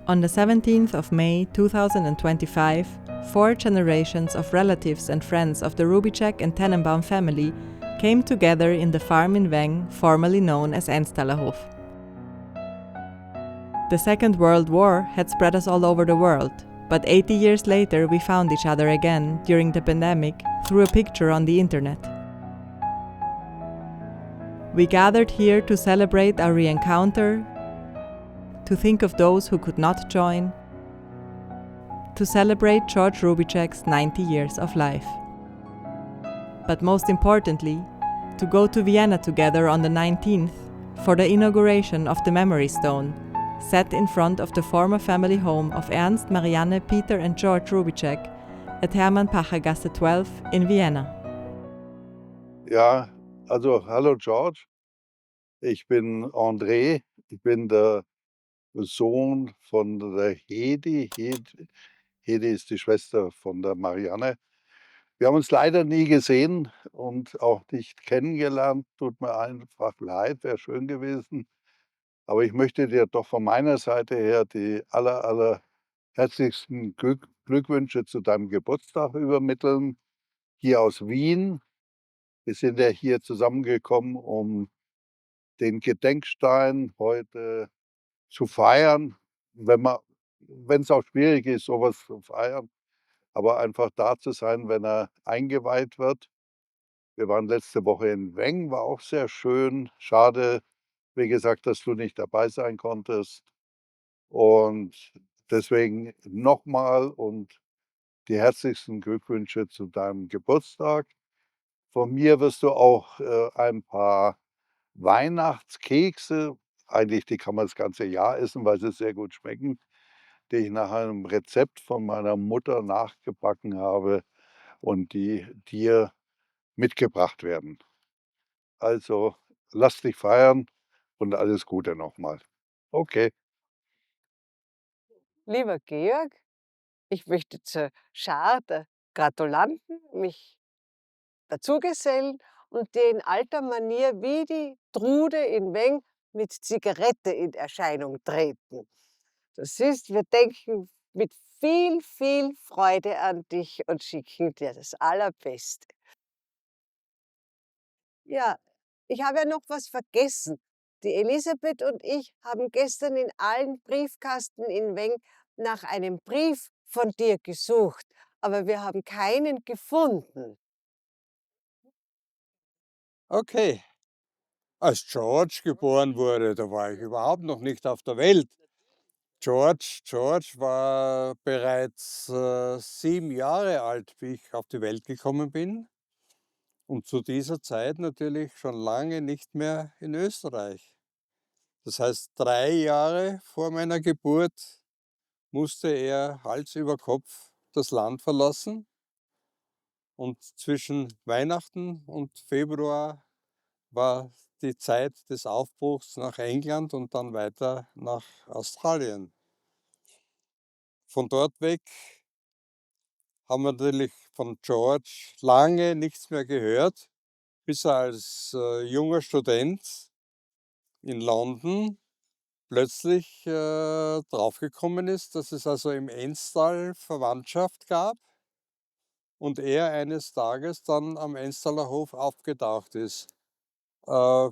On the 17th of May 2025, 4 generations of relatives and friends of the Rubicek and Tannenbaum family came together in the farm in Weng, formerly known as Enstallerhof. The Second World War had spread us all over the world, but 80 years later we found each other again during the pandemic through a picture on the internet. We gathered here to celebrate our re-encounter, to think of those who could not join, to celebrate George Rubicek's 90 years of life. But most importantly, to go to Vienna together on the 19th for the inauguration of the Memory Stone, set in front of the former family home of Ernst, Marianne, Peter and George Rubicek at Hermann-Pacher-Gasse 12 in Vienna. Ja, also hallo George, ich bin André, ich bin der Sohn von der Hedi. Hedi ist die Schwester von der Marianne. Wir haben uns leider nie gesehen und auch nicht kennengelernt. Tut mir einfach leid, wäre schön gewesen. Aber ich möchte dir doch von meiner Seite her die herzlichsten Glückwünsche zu deinem Geburtstag übermitteln, hier aus Wien. Wir sind ja hier zusammengekommen, um den Gedenkstein heute zu feiern, wenn es auch schwierig ist, sowas zu feiern, aber einfach da zu sein, wenn er eingeweiht wird. Wir waren letzte Woche in Weng, war auch sehr schön. Schade, wie gesagt, dass du nicht dabei sein konntest. Und deswegen nochmal und die herzlichsten Glückwünsche zu deinem Geburtstag. Von mir wirst du auch ein paar Weihnachtskekse, eigentlich die kann man das ganze Jahr essen, weil sie sehr gut schmecken, die ich nach einem Rezept von meiner Mutter nachgebacken habe und die dir mitgebracht werden. Also, lass dich feiern und alles Gute nochmal. Okay. Lieber Georg, ich möchte zur Schar der Gratulanten mich dazugesellen und dir in alter Manier wie die Trude in Weng mit Zigarette in Erscheinung treten. Das ist, wir denken mit viel, viel Freude an dich und schicken dir das Allerbeste. Ja, ich habe ja noch was vergessen. Die Elisabeth und ich haben gestern in allen Briefkasten in Weng nach einem Brief von dir gesucht, aber wir haben keinen gefunden. Okay, als George geboren wurde, da war ich überhaupt noch nicht auf der Welt. George war bereits 7 Jahre alt, wie ich auf die Welt gekommen bin. Und zu dieser Zeit natürlich schon lange nicht mehr in Österreich. Das heißt, 3 Jahre vor meiner Geburt musste er Hals über Kopf das Land verlassen. Und zwischen Weihnachten und Februar war die Zeit des Aufbruchs nach England und dann weiter nach Australien. Von dort weg haben wir natürlich von George lange nichts mehr gehört, bis er als junger Student in London plötzlich draufgekommen ist, dass es also im Enstal Verwandtschaft gab und er eines Tages dann am Enstaler Hof aufgetaucht ist. Äh,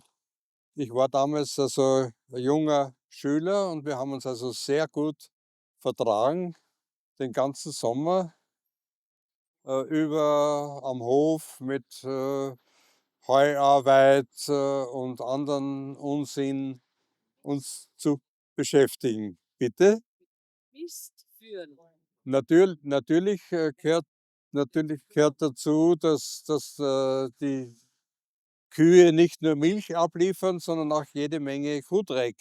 Ich war damals also ein junger Schüler und wir haben uns also sehr gut vertragen, den ganzen Sommer über am Hof mit Heuarbeit und anderen Unsinn uns zu beschäftigen. Bitte? Mist führen. Natürlich gehört dazu, dass die Kühe nicht nur Milch abliefern, sondern auch jede Menge Kuhdreck.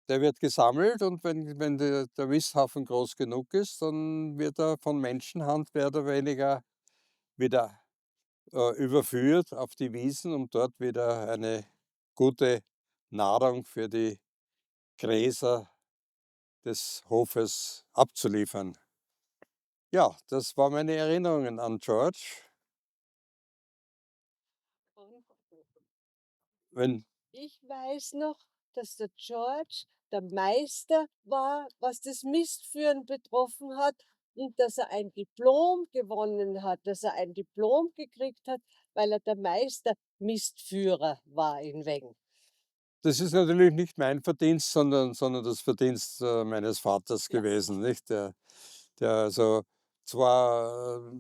Der wird gesammelt und wenn der Misthaufen groß genug ist, dann wird er von Menschenhand mehr oder weniger wieder überführt auf die Wiesen, um dort wieder eine gute Nahrung für die Gräser des Hofes abzuliefern. Ja, das waren meine Erinnerungen an George. Wenn Ich weiß noch, dass der George der Meister war, was das Mistführen betroffen hat und dass er ein Diplom gewonnen hat, dass er ein Diplom gekriegt hat, weil er der Meister Mistführer war in Wengen. Das ist natürlich nicht mein Verdienst, sondern das Verdienst meines Vaters Ja. gewesen, nicht? Der also zwar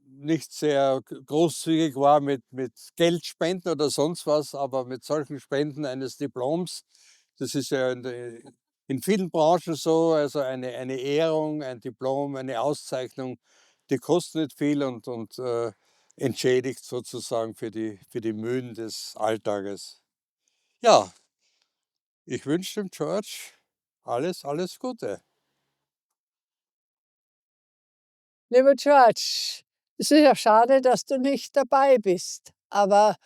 nicht sehr großzügig war mit Geldspenden oder sonst was, aber mit solchen Spenden eines Diploms, das ist ja in vielen Branchen so, also eine Ehrung, ein Diplom, eine Auszeichnung, die kostet nicht viel und entschädigt sozusagen für die Mühen des Alltages. Ja, ich wünsche dem George alles Gute. Lieber George, es ist ja schade, dass du nicht dabei bist, aber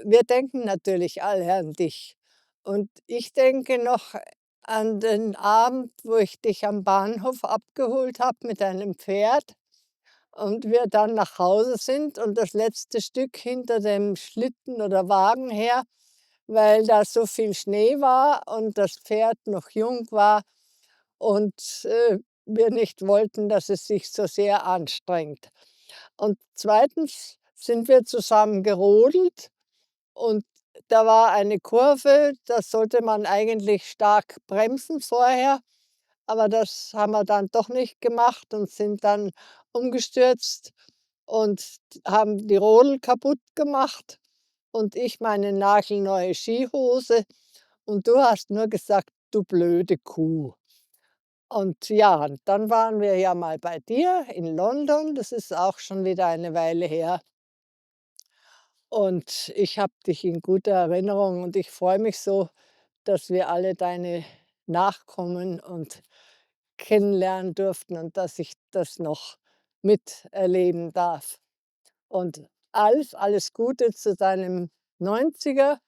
wir denken natürlich alle an dich. Und ich denke noch an den Abend, wo ich dich am Bahnhof abgeholt habe mit deinem Pferd und wir dann nach Hause sind und das letzte Stück hinter dem Schlitten oder Wagen her, weil da so viel Schnee war und das Pferd noch jung war und wir nicht wollten, dass es sich so sehr anstrengt. Und zweitens sind wir zusammen gerodelt und da war eine Kurve, da sollte man eigentlich stark bremsen vorher, aber das haben wir dann doch nicht gemacht und sind dann umgestürzt und haben die Rodel kaputt gemacht und ich meine nagelneue Skihose und du hast nur gesagt: „Du blöde Kuh.“ Und ja, und dann waren wir ja mal bei dir in London, das ist auch schon wieder eine Weile her. Und ich habe dich in guter Erinnerung und ich freue mich so, dass wir alle deine Nachkommen und kennenlernen durften und dass ich das noch miterleben darf. Und alles Gute zu deinem 90er.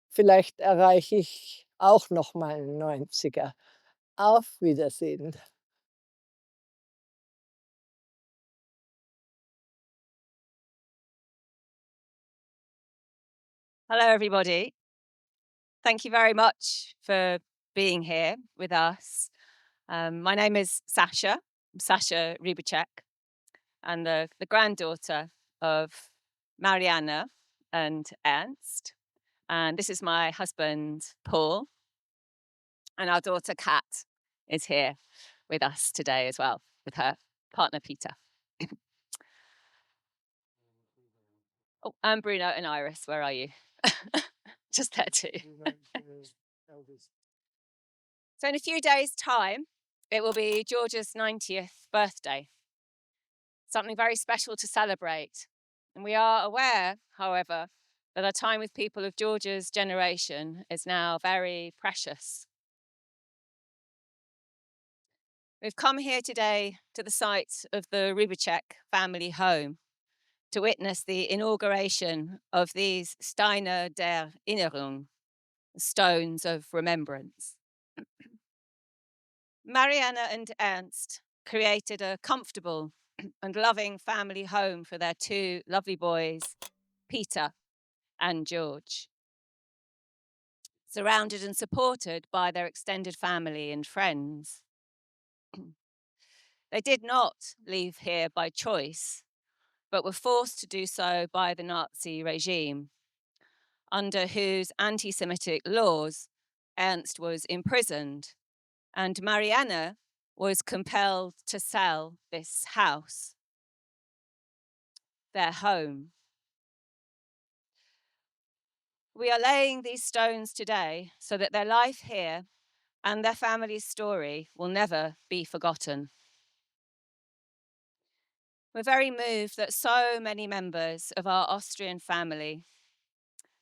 Vielleicht erreiche ich auch noch mal 'n 90er. Auf Wiedersehen. Hello, everybody. Thank you very much for being here with us. My name is Sasha, Sasha Rybacek, and the granddaughter of Mariana and Ernst. And this is my husband, Paul, and our daughter, Kat, is here with us today as well, with her partner, Peter. Oh, and Bruno and Iris, where are you? Just there too. So in a few days' time, it will be George's 90th birthday, something very special to celebrate. And we are aware, however, that our time with people of George's generation is now very precious. We've come here today to the site of the Rybacek family home to witness the inauguration of these Steine der Erinnerung, stones of remembrance. Mariana and Ernst created a comfortable and loving family home for their two lovely boys, Peter and George. Surrounded and supported by their extended family and friends. They did not leave here by choice, but were forced to do so by the Nazi regime, under whose anti-Semitic laws Ernst was imprisoned, and Mariana was compelled to sell this house, their home. We are laying these stones today so that their life here and their family's story will never be forgotten. We're very moved that so many members of our Austrian family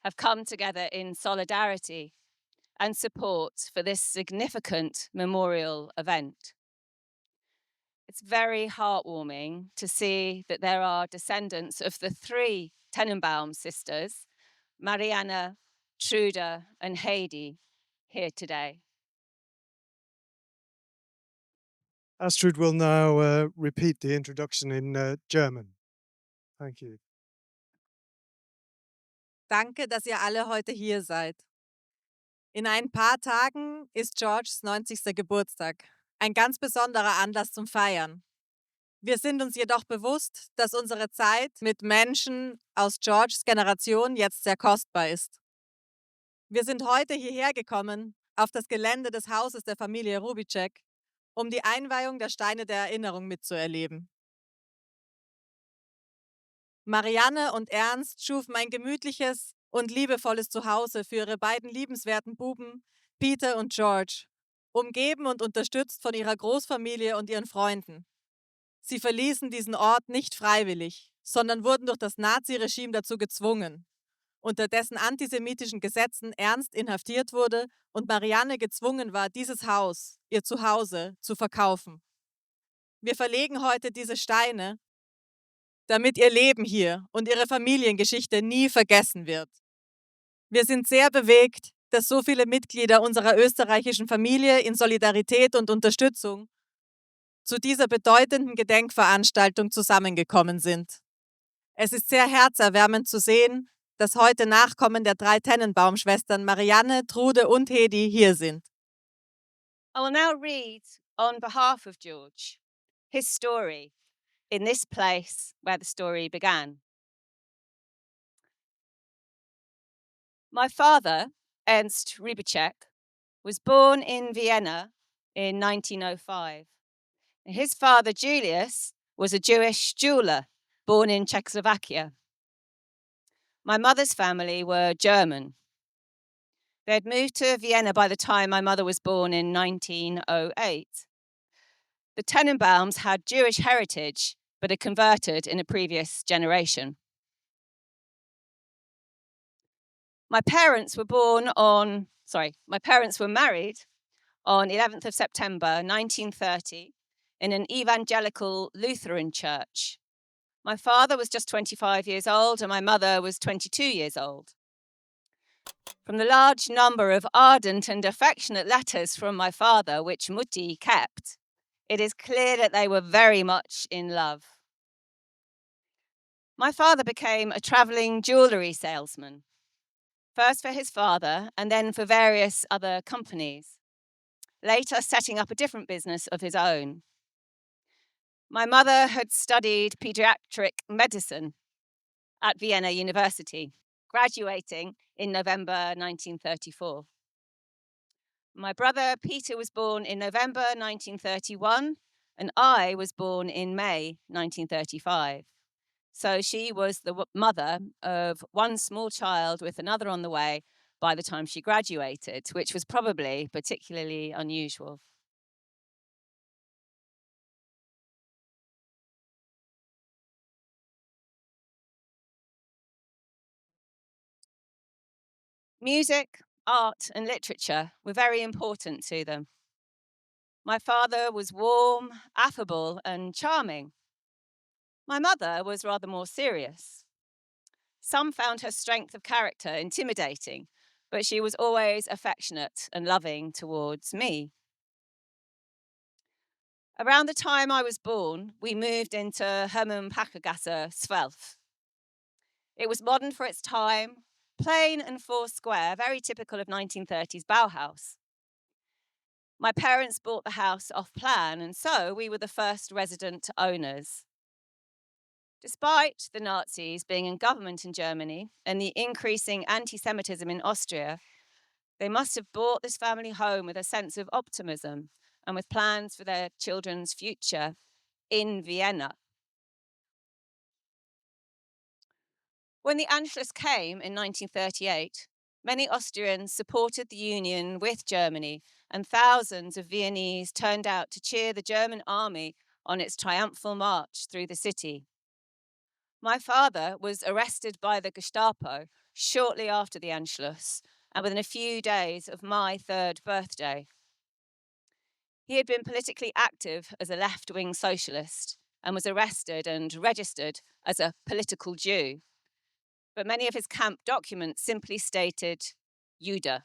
have come together in solidarity and support for this significant memorial event. It's very heartwarming to see that there are descendants of the three Tenenbaum sisters, Mariana, Trude, and Heidi, here today. Astrid will now repeat the introduction in German. Thank you. Danke, dass ihr alle heute hier seid. In ein paar Tagen ist Georges 90. Geburtstag. Ein ganz besonderer Anlass zum Feiern. Wir sind uns jedoch bewusst, dass unsere Zeit mit Menschen aus Georges Generation jetzt sehr kostbar ist. Wir sind heute hierher gekommen, auf das Gelände des Hauses der Familie Rubicek, um die Einweihung der Steine der Erinnerung mitzuerleben. Marianne und Ernst schufen ein gemütliches und liebevolles Zuhause für ihre beiden liebenswerten Buben, Peter und George, umgeben und unterstützt von ihrer Großfamilie und ihren Freunden. Sie verließen diesen Ort nicht freiwillig, sondern wurden durch das Naziregime dazu gezwungen, unter dessen antisemitischen Gesetzen Ernst inhaftiert wurde und Marianne gezwungen war, dieses Haus, ihr Zuhause, zu verkaufen. Wir verlegen heute diese Steine, damit ihr Leben hier und ihre Familiengeschichte nie vergessen wird. Wir sind sehr bewegt, dass so viele Mitglieder unserer österreichischen Familie in Solidarität und Unterstützung zu dieser bedeutenden Gedenkveranstaltung zusammengekommen sind. Es ist sehr herzerwärmend zu sehen, dass heute Nachkommen der 3 Tennenbaumschwestern Marianne, Trude und Hedi hier sind. I will now read on behalf of George his story in this place where the story began. My father, Ernst Rubicek, was born in Vienna in 1905. His father, Julius, was a Jewish jeweler born in Czechoslovakia. My mother's family were German. They had moved to Vienna by the time my mother was born in 1908. The Tenenbaums had Jewish heritage, but had converted in a previous generation. My parents were married on 11th of September 1930 in an evangelical Lutheran church. My father was just 25 years old and my mother was 22 years old. From the large number of ardent and affectionate letters from my father, which Mutti kept, it is clear that they were very much in love. My father became a traveling jewellery salesman, first for his father and then for various other companies, later setting up a different business of his own. My mother had studied pediatric medicine at Vienna University, graduating in November 1934. My brother Peter was born in November 1931, and I was born in May 1935. So she was the mother of one small child with another on the way by the time she graduated, which was probably particularly unusual. Music, art, and literature were very important to them. My father was warm, affable, and charming. My mother was rather more serious. Some found her strength of character intimidating, but she was always affectionate and loving towards me. Around the time I was born, we moved into Hermann-Packergasse, Svelf. It was modern for its time, plain and four square, very typical of 1930s Bauhaus. My parents bought the house off plan, and so we were the first resident owners. Despite the Nazis being in government in Germany and the increasing anti-Semitism in Austria, they must have bought this family home with a sense of optimism and with plans for their children's future in Vienna. When the Anschluss came in 1938, many Austrians supported the union with Germany, and thousands of Viennese turned out to cheer the German army on its triumphal march through the city. My father was arrested by the Gestapo shortly after the Anschluss and within a few days of my 3rd birthday. He had been politically active as a left-wing socialist and was arrested and registered as a political Jew. But many of his camp documents simply stated Jude,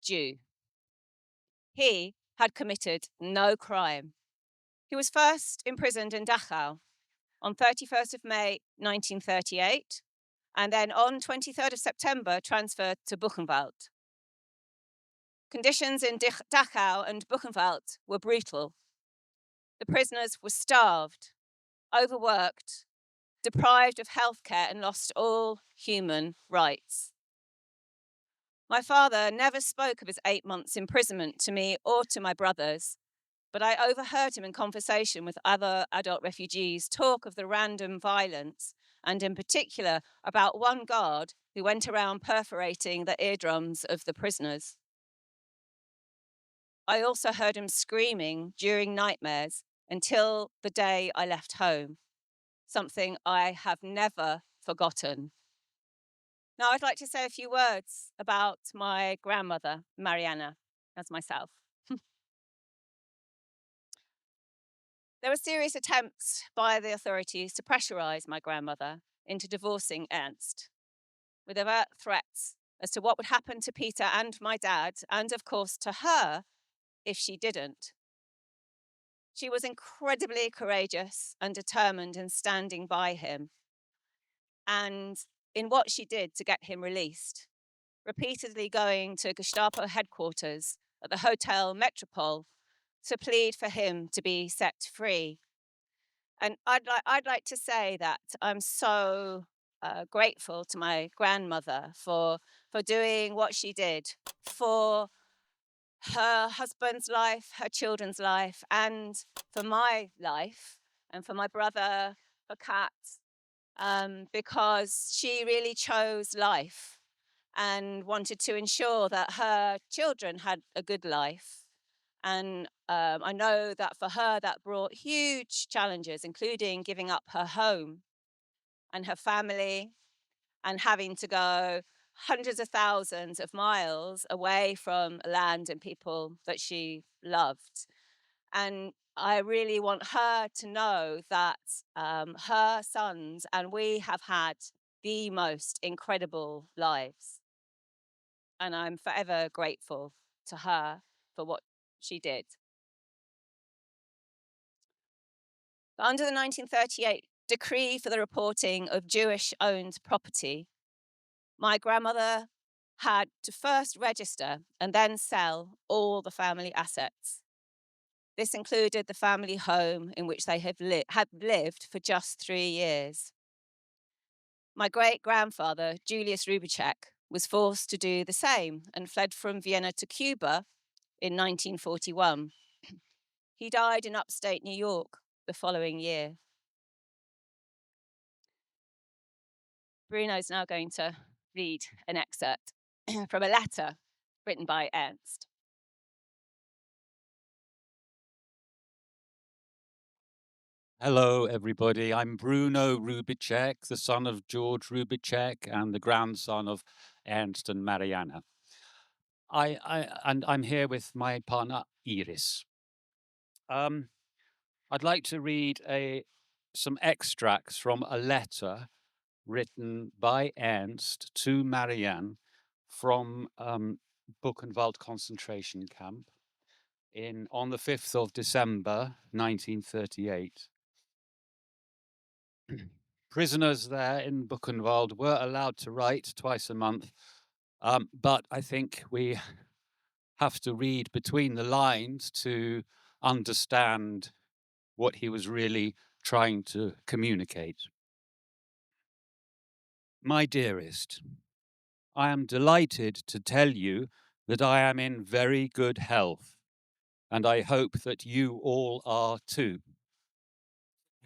Jew. He had committed no crime. He was first imprisoned in Dachau on 31st of May 1938, and then on 23rd of September transferred to Buchenwald. Conditions in Dachau and Buchenwald were brutal. The prisoners were starved, overworked, deprived of healthcare, and lost all human rights. My father never spoke of his 8 months imprisonment to me or to my brothers, but I overheard him in conversation with other adult refugees talk of the random violence, and in particular about one guard who went around perforating the eardrums of the prisoners. I also heard him screaming during nightmares until the day I left home, something I have never forgotten. Now, I'd like to say a few words about my grandmother, Mariana, as myself. There were serious attempts by the authorities to pressurize my grandmother into divorcing Ernst, with overt threats as to what would happen to Peter and my dad, and of course to her, if she didn't. She was incredibly courageous and determined in standing by him, and in what she did to get him released, repeatedly going to Gestapo headquarters at the Hotel Metropole to plead for him to be set free. And I'd like to say that I'm so grateful to my grandmother for doing what she did for her husband's life, her children's life, and for my life, and for my brother, for Kat, because she really chose life and wanted to ensure that her children had a good life. And I know that for her, that brought huge challenges, including giving up her home and her family and having to go hundreds of thousands of miles away from land and people that she loved. And I really want her to know that her sons and we have had the most incredible lives. And I'm forever grateful to her for what she did. But under the 1938 decree for the reporting of Jewish-owned property, my grandmother had to first register and then sell all the family assets. This included the family home in which they had lived for just 3 years. My great-grandfather, Julius Rubicek, was forced to do the same and fled from Vienna to Cuba in 1941. He died in upstate New York the following year. Bruno is now going to read an excerpt from a letter written by Ernst. Hello, everybody. I'm Bruno Rubicek, the son of George Rubicek and the grandson of Ernst and Mariana. I'm here with my partner Iris. I'd like to read some extracts from a letter written by Ernst to Marianne from Buchenwald concentration camp on the 5th of December 1938. Prisoners there in Buchenwald were allowed to write twice a month, but I think we have to read between the lines to understand what he was really trying to communicate. My dearest, I am delighted to tell you that I am in very good health, and I hope that you all are too.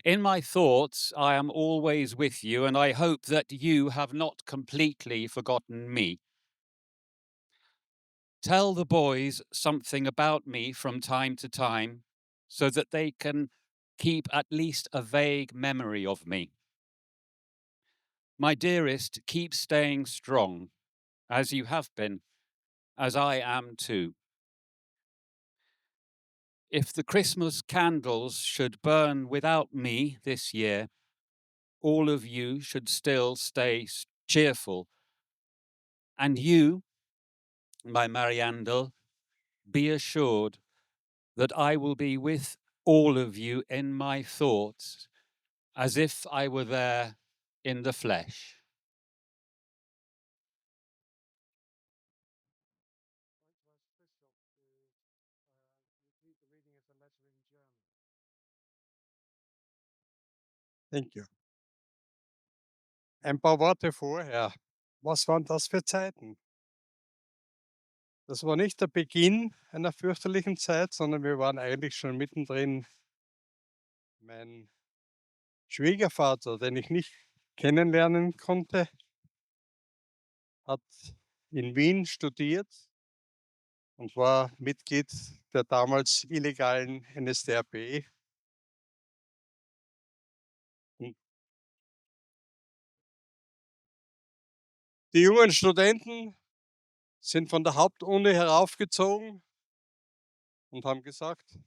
In my thoughts, I am always with you, and I hope that you have not completely forgotten me. Tell the boys something about me from time to time, so that they can keep at least a vague memory of me. My dearest, keep staying strong, as you have been, as I am too. If the Christmas candles should burn without me this year, all of you should still stay cheerful. And you, my Mariandel, be assured that I will be with all of you in my thoughts, as if I were there in the flesh. Thank you. Ein paar Worte vorher. Was waren das für Zeiten? Das war nicht der Beginn einer fürchterlichen Zeit, sondern wir waren eigentlich schon mittendrin. Mein Schwiegervater, den ich nicht kennenlernen konnte, hat in Wien studiert und war Mitglied der damals illegalen NSDAP. Und die jungen Studenten sind von der Hauptuni heraufgezogen und haben gesagt,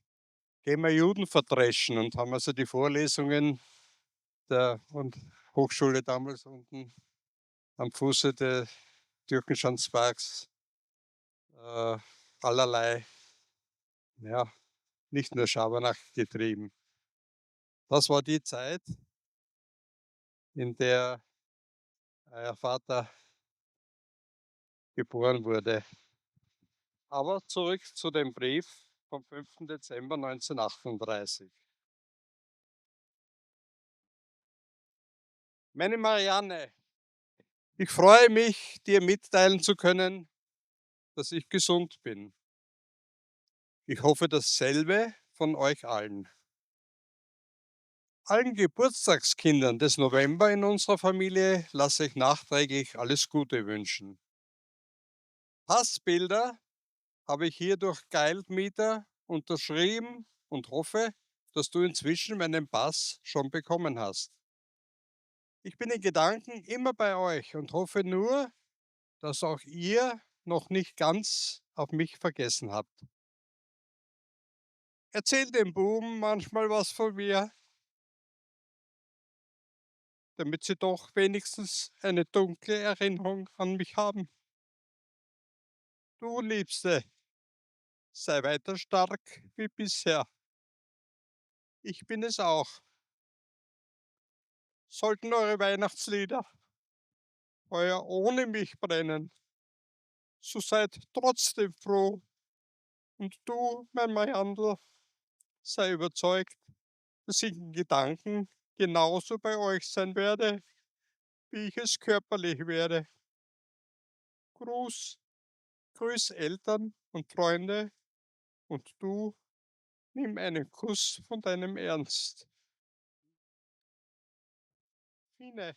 gehen wir Juden verdreschen, und haben also die Vorlesungen der Hochschule damals unten am Fuße des Türkenschanzparks allerlei, ja, nicht nur Schabernack getrieben. Das war die Zeit, in der euer Vater geboren wurde. Aber zurück zu dem Brief vom 5. Dezember 1938. Meine Marianne, ich freue mich, dir mitteilen zu können, dass ich gesund bin. Ich hoffe dasselbe von euch allen. Allen Geburtstagskindern des November in unserer Familie lasse ich nachträglich alles Gute wünschen. Passbilder habe ich hier durch Geildmieter unterschrieben und hoffe, dass du inzwischen meinen Pass schon bekommen hast. Ich bin in Gedanken immer bei euch und hoffe nur, dass auch ihr noch nicht ganz auf mich vergessen habt. Erzählt dem Buben manchmal was von mir, damit sie doch wenigstens eine dunkle Erinnerung an mich haben. Du Liebste, sei weiter stark wie bisher. Ich bin es auch. Sollten eure Weihnachtslieder heuer ohne mich brennen, so seid trotzdem froh. Und du, mein Mariandl, sei überzeugt, dass ich in Gedanken genauso bei euch sein werde, wie ich es körperlich werde. Grüß Eltern und Freunde, und du, nimm einen Kuss von deinem Ernst. Fine.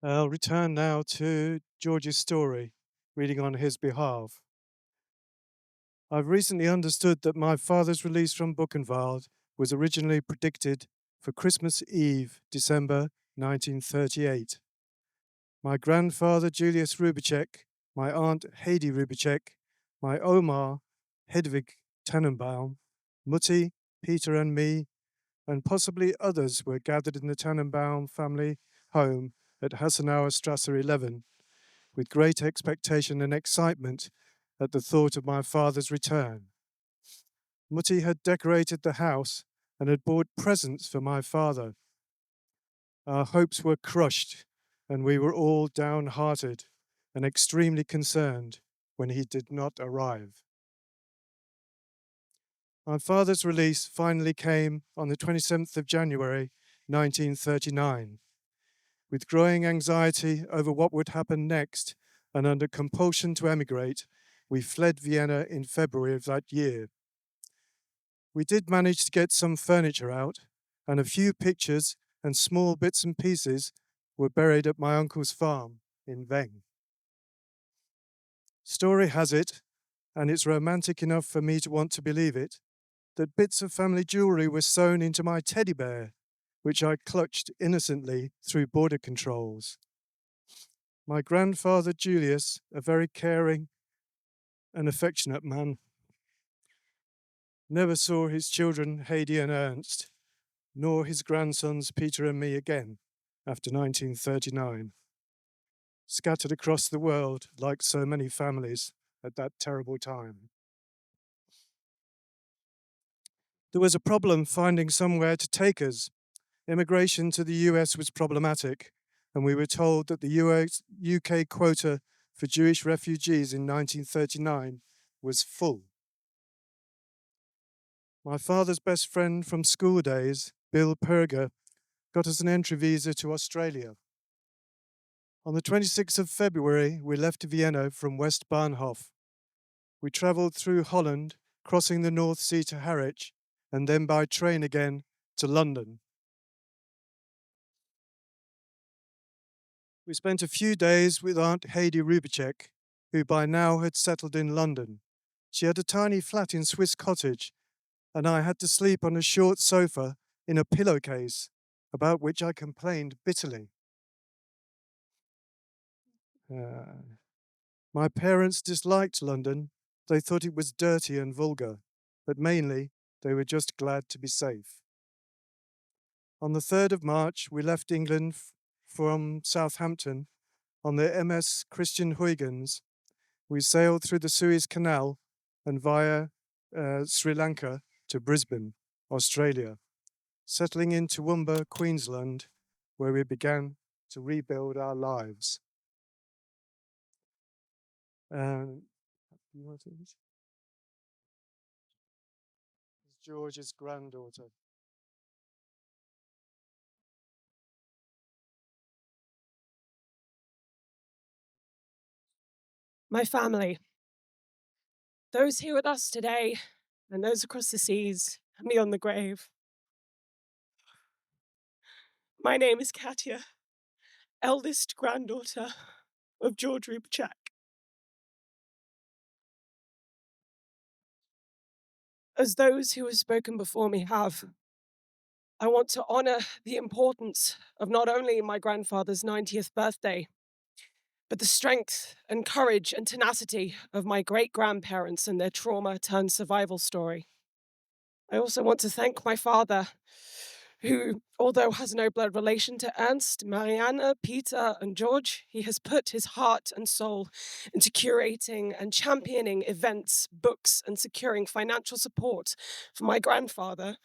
I'll return now to George's story, reading on his behalf. I've recently understood that my father's release from Buchenwald was originally predicted for Christmas Eve, December 1938. My grandfather, Julius Rubicek, my aunt, Heidi Rubicek, my Omar, Hedwig Tannenbaum, Mutti, Peter and me, and possibly others were gathered in the Tannenbaum family home at Hassenauer Strasse 11, with great expectation and excitement at the thought of my father's return. Mutti had decorated the house and had bought presents for my father. Our hopes were crushed, and we were all downhearted and extremely concerned when he did not arrive. My father's release finally came on the 27th of January, 1939. With growing anxiety over what would happen next and under compulsion to emigrate, we fled Vienna in February of that year. We did manage to get some furniture out, and a few pictures and small bits and pieces were buried at my uncle's farm in Weng. Story has it, and it's romantic enough for me to want to believe it, that bits of family jewelry were sewn into my teddy bear, which I clutched innocently through border controls. My grandfather, Julius, a very caring and affectionate man, never saw his children, Heidi and Ernst, nor his grandsons, Peter and me, again after 1939. scattered across the world like so many families at that terrible time. There was a problem finding somewhere to take us. Immigration to the US was problematic, and we were told that the UK quota for Jewish refugees in 1939 was full. My father's best friend from school days, Bill Perger, got us an entry visa to Australia. On the 26th of February, we left Vienna from West Bahnhof. We travelled through Holland, crossing the North Sea to Harwich, and then by train again to London. We spent a few days with Aunt Heidi Rubicek, who by now had settled in London. She had a tiny flat in Swiss Cottage, and I had to sleep on a short sofa in a pillowcase, about which I complained bitterly. My parents disliked London. They thought it was dirty and vulgar, but mainly they were just glad to be safe. On the 3rd of March, we left England from Southampton on the MS Christian Huygens. We sailed through the Suez Canal and via Sri Lanka to Brisbane, Australia, settling in Toowoomba, Queensland, where we began to rebuild our lives. George's granddaughter. My family, those here with us today and those across the seas and beyond the grave. My name is Katya, eldest granddaughter of George Rubicek. As those who have spoken before me have, I want to honor the importance of not only my grandfather's 90th birthday, but the strength and courage and tenacity of my great-grandparents and their trauma-turned-survival story. I also want to thank my father, who, although has no blood relation to Ernst, Marianne, Peter, and George, he has put his heart and soul into curating and championing events, books, and securing financial support for my grandfather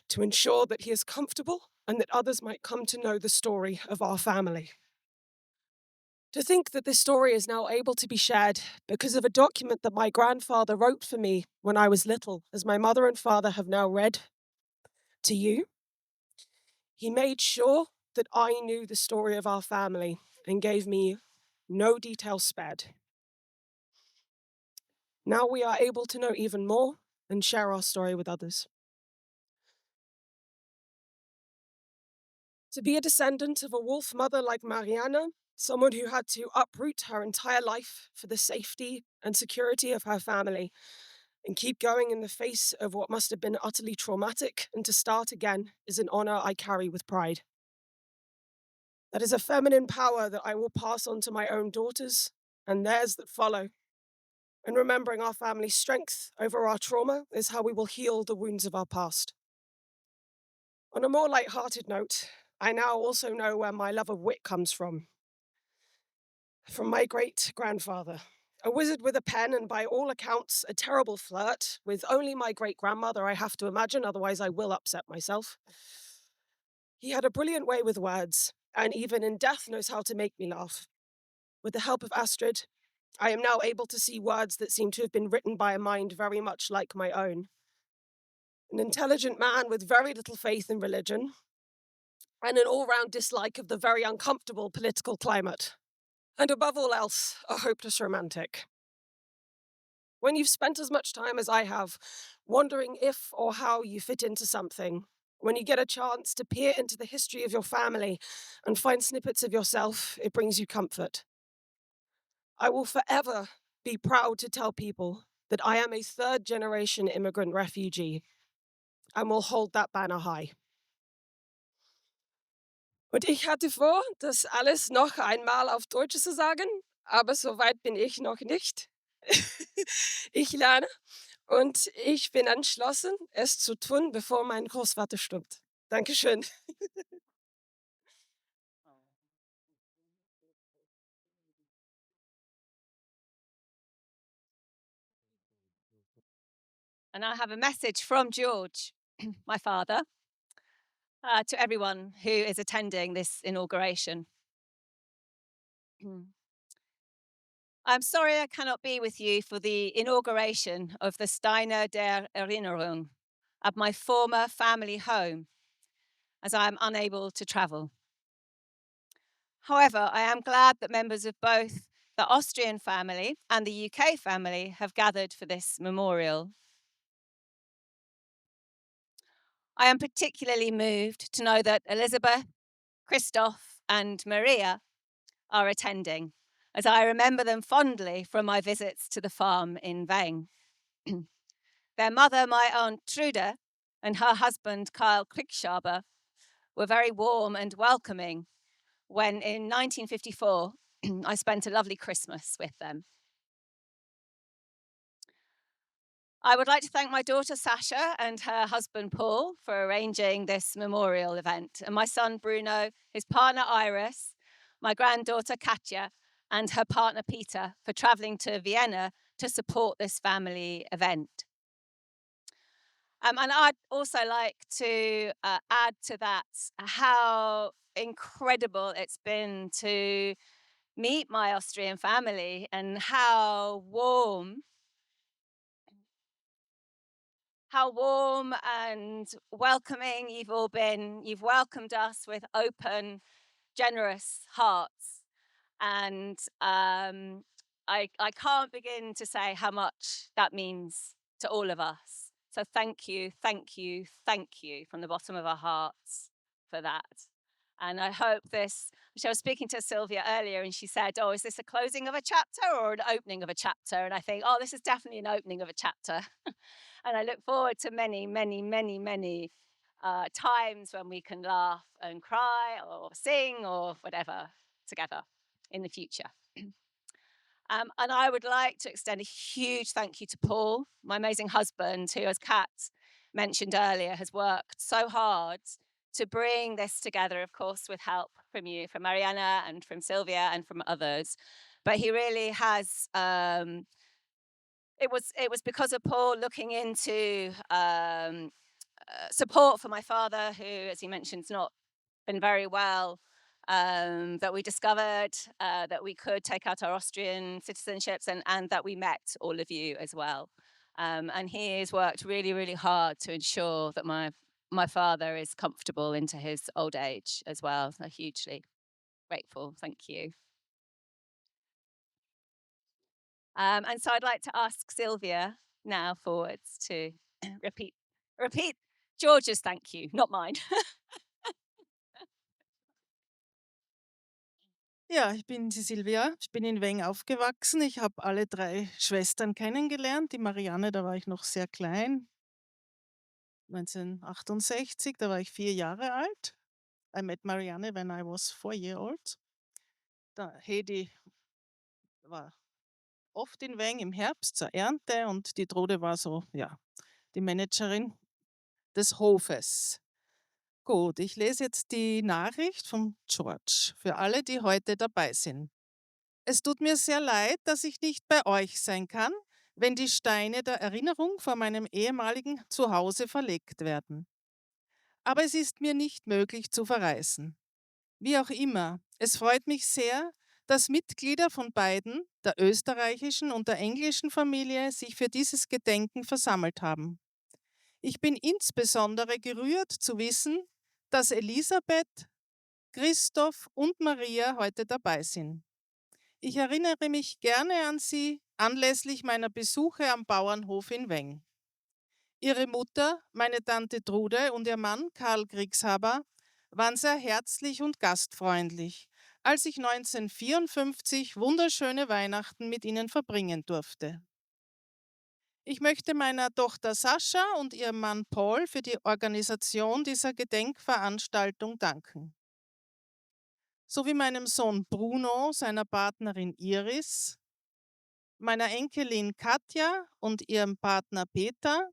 to ensure that he is comfortable and that others might come to know the story of our family. To think that this story is now able to be shared because of a document that my grandfather wrote for me when I was little, as my mother and father have now read to you. He made sure that I knew the story of our family and gave me no details spared. Now we are able to know even more and share our story with others. To be a descendant of a wolf mother like Marianne, someone who had to uproot her entire life for the safety and security of her family and keep going in the face of what must have been utterly traumatic and to start again, is an honor I carry with pride. That is a feminine power that I will pass on to my own daughters and theirs that follow. And remembering our family's strength over our trauma is how we will heal the wounds of our past. On a more light-hearted note, I now also know where my love of wit comes from. From my great-grandfather, a wizard with a pen and by all accounts a terrible flirt with only my great-grandmother, I have to imagine, otherwise I will upset myself. He had a brilliant way with words, and even in death knows how to make me laugh. With the help of Astrid, I am now able to see words that seem to have been written by a mind very much like my own. An intelligent man with very little faith in religion, and an all-round dislike of the very uncomfortable political climate. And above all else, a hopeless romantic. When you've spent as much time as I have, wondering if or how you fit into something, when you get a chance to peer into the history of your family and find snippets of yourself, it brings you comfort. I will forever be proud to tell people that I am a third-generation immigrant refugee and will hold that banner high. Und ich hatte vor, das alles noch einmal auf Deutsch zu sagen, aber so weit bin ich noch nicht. Ich lerne und ich bin entschlossen, es zu tun, bevor mein Großvater stirbt. Dankeschön. And I have a message from George, my father, to everyone who is attending this inauguration. I'm sorry I cannot be with you for the inauguration of the Steine der Erinnerung at my former family home, as I am unable to travel. However, I am glad that members of both the Austrian family and the UK family have gathered for this memorial. I am particularly moved to know that Elizabeth, Christoph, and Maria are attending, as I remember them fondly from my visits to the farm in Weng. Their mother, my Aunt Trude, and her husband, Karl Kriegsschaber, were very warm and welcoming when in 1954 I spent a lovely Christmas with them. I would like to thank my daughter Sasha and her husband Paul for arranging this memorial event, and my son Bruno, his partner Iris, my granddaughter Katja, and her partner Peter for traveling to Vienna to support this family event. And I'd also like to add to that how incredible it's been to meet my Austrian family and how warm and welcoming you've all been. You've welcomed us with open, generous hearts. And I can't begin to say how much that means to all of us. So thank you, thank you, thank you from the bottom of our hearts for that. And I hope this, I was speaking to Sylvia earlier and she said, oh, is this a closing of a chapter or an opening of a chapter? And I think, oh, this is definitely an opening of a chapter. And I look forward to many, many, many, many times when we can laugh and cry or sing or whatever together in the future. And I would like to extend a huge thank you to Paul, my amazing husband, who, as Kat mentioned earlier, has worked so hard to bring this together, of course, with help from you, from Mariana and from Sylvia and from others. But he really has, it was because of Paul looking into support for my father, who, as he mentioned, has not been very well, that we discovered that we could take out our Austrian citizenships and that we met all of you as well. And he has worked really, really hard to ensure that my father is comfortable into his old age as well. So hugely grateful. Thank you. And so I'd like to ask Sylvia now forwards to repeat George's thank you, not mine. Ja, ich bin die Silvia. Ich bin in Weng aufgewachsen. Ich habe alle 3 Schwestern kennengelernt. Die Marianne, da war ich noch sehr klein. 1968, da war ich 4 Jahre alt. I met Marianne when I was 4 years old. Da Hedi war oft in Weng im Herbst zur Ernte und die Trude war so, ja, die Managerin des Hofes. Gut, ich lese jetzt die Nachricht von George für alle, die heute dabei sind. Es tut mir sehr leid, dass ich nicht bei euch sein kann, wenn die Steine der Erinnerung vor meinem ehemaligen Zuhause verlegt werden. Aber es ist mir nicht möglich zu verreisen. Wie auch immer, es freut mich sehr, dass Mitglieder von beiden, der österreichischen und der englischen Familie, sich für dieses Gedenken versammelt haben. Ich bin insbesondere gerührt zu wissen, dass Elisabeth, Christoph und Maria heute dabei sind. Ich erinnere mich gerne an sie anlässlich meiner Besuche am Bauernhof in Weng. Ihre Mutter, meine Tante Trude und ihr Mann Karl Kriegsschaber waren sehr herzlich und gastfreundlich, als ich 1954 wunderschöne Weihnachten mit ihnen verbringen durfte. Ich möchte meiner Tochter Sascha und ihrem Mann Paul für die Organisation dieser Gedenkveranstaltung danken. Sowie meinem Sohn Bruno, seiner Partnerin Iris, meiner Enkelin Katja und ihrem Partner Peter,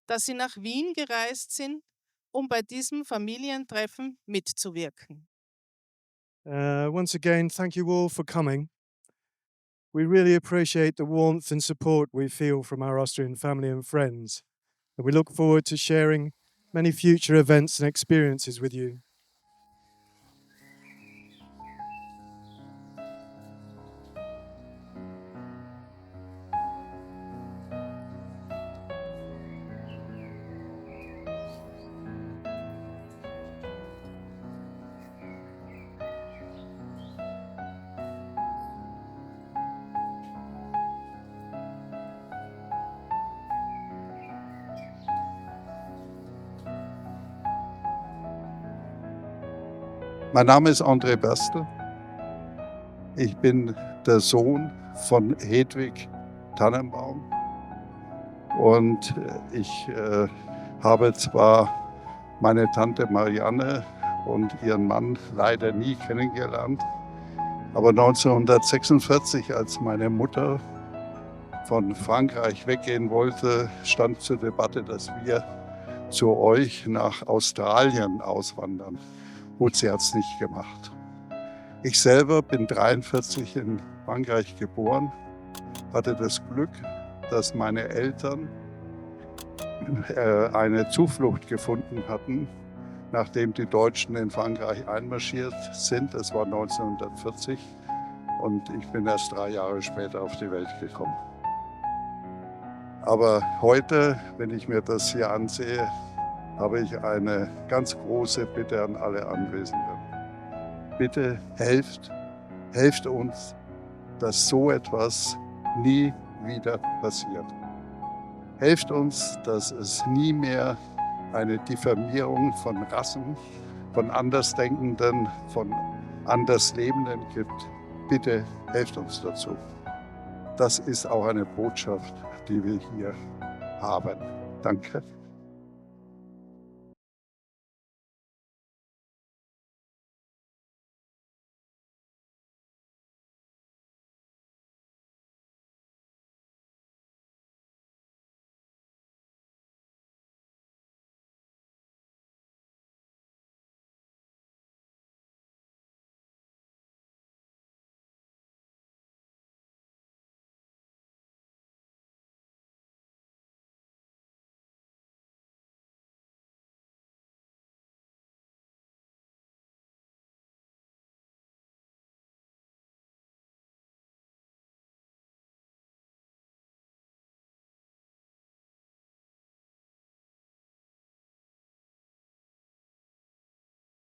dass sie nach Wien gereist sind, um bei diesem Familientreffen mitzuwirken. Once again, thank you all for coming. We really appreciate the warmth and support we feel from our Austrian family and friends. And we look forward to sharing many future events and experiences with you. Mein Name ist André Berstl. Ich bin der Sohn von Hedwig Tannenbaum. Und ich habe zwar meine Tante Marianne und ihren Mann leider nie kennengelernt, aber 1946, als meine Mutter von Frankreich weggehen wollte, stand zur Debatte, dass wir zu euch nach Australien auswandern. Gut, sie hat es nicht gemacht. Ich selber bin 1943 in Frankreich geboren, hatte das Glück, dass meine Eltern eine Zuflucht gefunden hatten, nachdem die Deutschen in Frankreich einmarschiert sind. Das war 1940 und ich bin erst 3 Jahre später auf die Welt gekommen. Aber heute, wenn ich mir das hier ansehe, habe ich eine ganz große Bitte an alle Anwesenden. Bitte helft uns, dass so etwas nie wieder passiert. Helft uns, dass es nie mehr eine Diffamierung von Rassen, von Andersdenkenden, von Anderslebenden gibt. Bitte helft uns dazu. Das ist auch eine Botschaft, die wir hier haben. Danke.